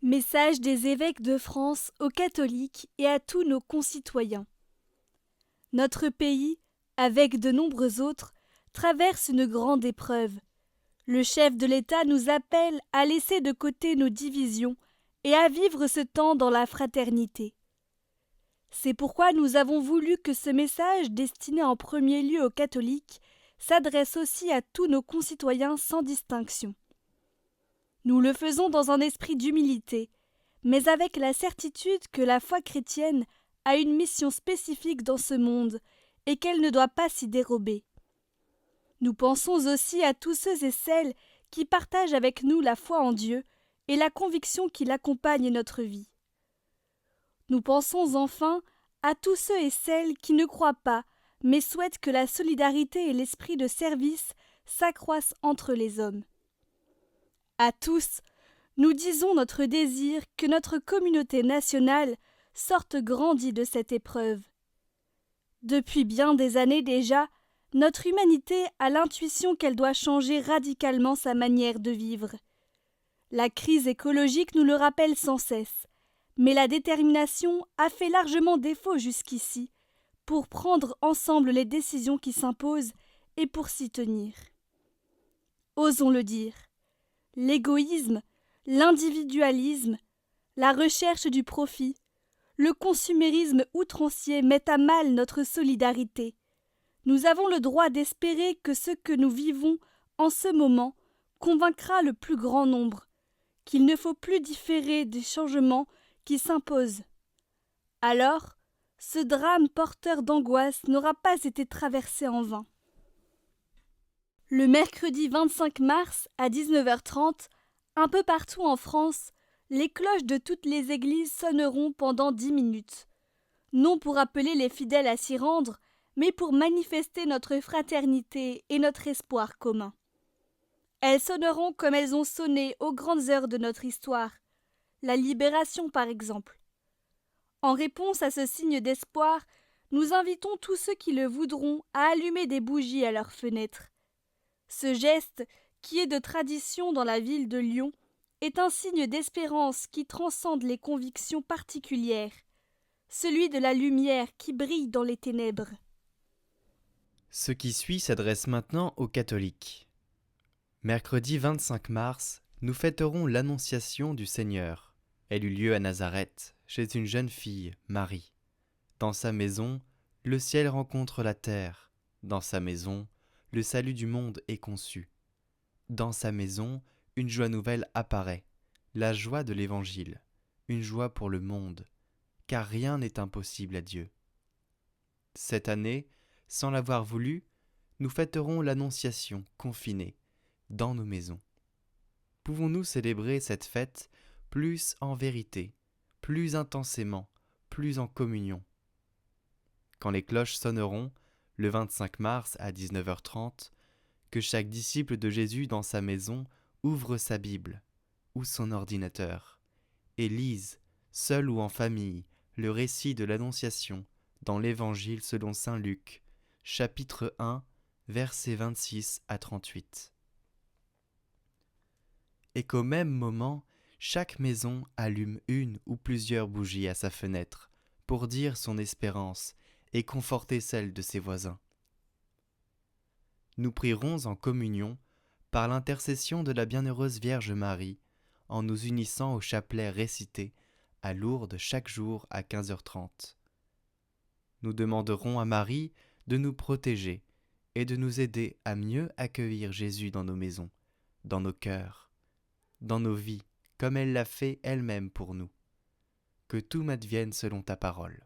Message des évêques de France aux catholiques et à tous nos concitoyens. Notre pays, avec de nombreux autres, traverse une grande épreuve. Le chef de l'État nous appelle à laisser de côté nos divisions et à vivre ce temps dans la fraternité. C'est pourquoi nous avons voulu que ce message, destiné en premier lieu aux catholiques, s'adresse aussi à tous nos concitoyens sans distinction. Nous le faisons dans un esprit d'humilité, mais avec la certitude que la foi chrétienne a une mission spécifique dans ce monde et qu'elle ne doit pas s'y dérober. Nous pensons aussi à tous ceux et celles qui partagent avec nous la foi en Dieu et la conviction qu'il accompagne notre vie. Nous pensons enfin à tous ceux et celles qui ne croient pas, mais souhaitent que la solidarité et l'esprit de service s'accroissent entre les hommes. À tous, nous disons notre désir que notre communauté nationale sorte grandie de cette épreuve. Depuis bien des années déjà, notre humanité a l'intuition qu'elle doit changer radicalement sa manière de vivre. La crise écologique nous le rappelle sans cesse, mais la détermination a fait largement défaut jusqu'ici pour prendre ensemble les décisions qui s'imposent et pour s'y tenir. Osons le dire. L'égoïsme, l'individualisme, la recherche du profit, le consumérisme outrancier mettent à mal notre solidarité. Nous avons le droit d'espérer que ce que nous vivons en ce moment convaincra le plus grand nombre, qu'il ne faut plus différer des changements qui s'imposent. Alors, ce drame porteur d'angoisse n'aura pas été traversé en vain. Le mercredi 25 mars à 19h30, un peu partout en France, les cloches de toutes les églises sonneront pendant 10 minutes. Non pour appeler les fidèles à s'y rendre, mais pour manifester notre fraternité et notre espoir commun. Elles sonneront comme elles ont sonné aux grandes heures de notre histoire, la Libération par exemple. En réponse à ce signe d'espoir, nous invitons tous ceux qui le voudront à allumer des bougies à leurs fenêtres. Ce geste, qui est de tradition dans la ville de Lyon, est un signe d'espérance qui transcende les convictions particulières, celui de la lumière qui brille dans les ténèbres. Ce qui suit s'adresse maintenant aux catholiques. Mercredi 25 mars, nous fêterons l'Annonciation du Seigneur. Elle eut lieu à Nazareth, chez une jeune fille, Marie. Dans sa maison, le ciel rencontre la terre. Dans sa maison, le salut du monde est conçu. Dans sa maison, une joie nouvelle apparaît, la joie de l'Évangile, une joie pour le monde, car rien n'est impossible à Dieu. Cette année, sans l'avoir voulu, nous fêterons l'Annonciation confinée, dans nos maisons. Pouvons-nous célébrer cette fête plus en vérité, plus intensément, plus en communion? Quand les cloches sonneront, le 25 mars à 19h30, que chaque disciple de Jésus dans sa maison ouvre sa Bible ou son ordinateur et lise, seul ou en famille, le récit de l'Annonciation dans l'Évangile selon saint Luc, chapitre 1, versets 26 à 38. Et qu'au même moment, chaque maison allume une ou plusieurs bougies à sa fenêtre pour dire son espérance et conforter celle de ses voisins. Nous prierons en communion par l'intercession de la bienheureuse Vierge Marie en nous unissant au chapelet récité à Lourdes chaque jour à 15h30. Nous demanderons à Marie de nous protéger et de nous aider à mieux accueillir Jésus dans nos maisons, dans nos cœurs, dans nos vies, comme elle l'a fait elle-même pour nous. Que tout m'advienne selon ta parole.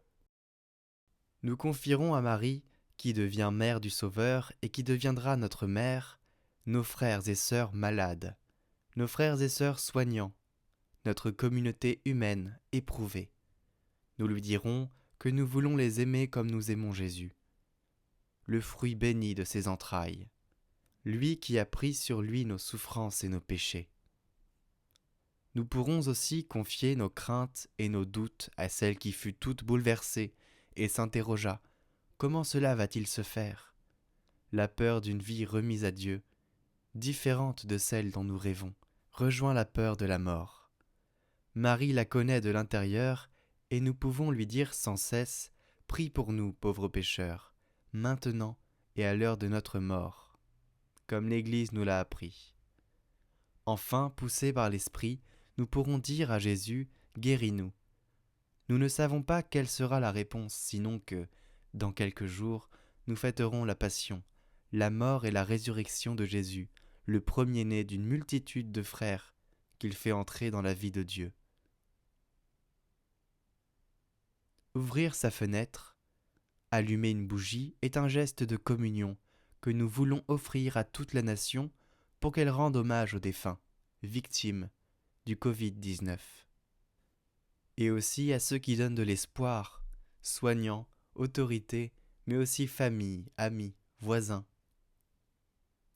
Nous confierons à Marie, qui devient mère du Sauveur et qui deviendra notre mère, nos frères et sœurs malades, nos frères et sœurs soignants, notre communauté humaine éprouvée. Nous lui dirons que nous voulons les aimer comme nous aimons Jésus, le fruit béni de ses entrailles, lui qui a pris sur lui nos souffrances et nos péchés. Nous pourrons aussi confier nos craintes et nos doutes à celle qui fut toute bouleversée et s'interrogea « Comment cela va-t-il se faire ?» La peur d'une vie remise à Dieu, différente de celle dont nous rêvons, rejoint la peur de la mort. Marie la connaît de l'intérieur, et nous pouvons lui dire sans cesse « Prie pour nous, pauvres pécheurs, maintenant et à l'heure de notre mort », comme l'Église nous l'a appris. Enfin, poussés par l'Esprit, nous pourrons dire à Jésus « Guéris-nous ». Nous ne savons pas quelle sera la réponse, sinon que, dans quelques jours, nous fêterons la Passion, la mort et la résurrection de Jésus, le premier-né d'une multitude de frères qu'il fait entrer dans la vie de Dieu. Ouvrir sa fenêtre, allumer une bougie est un geste de communion que nous voulons offrir à toute la nation pour qu'elle rende hommage aux défunts, victimes du Covid-19. Et aussi à ceux qui donnent de l'espoir, soignants, autorités, mais aussi familles, amis, voisins.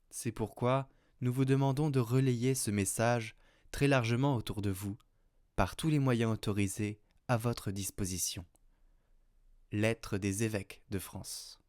C'est pourquoi nous vous demandons de relayer ce message très largement autour de vous, par tous les moyens autorisés à votre disposition. Lettre des évêques de France.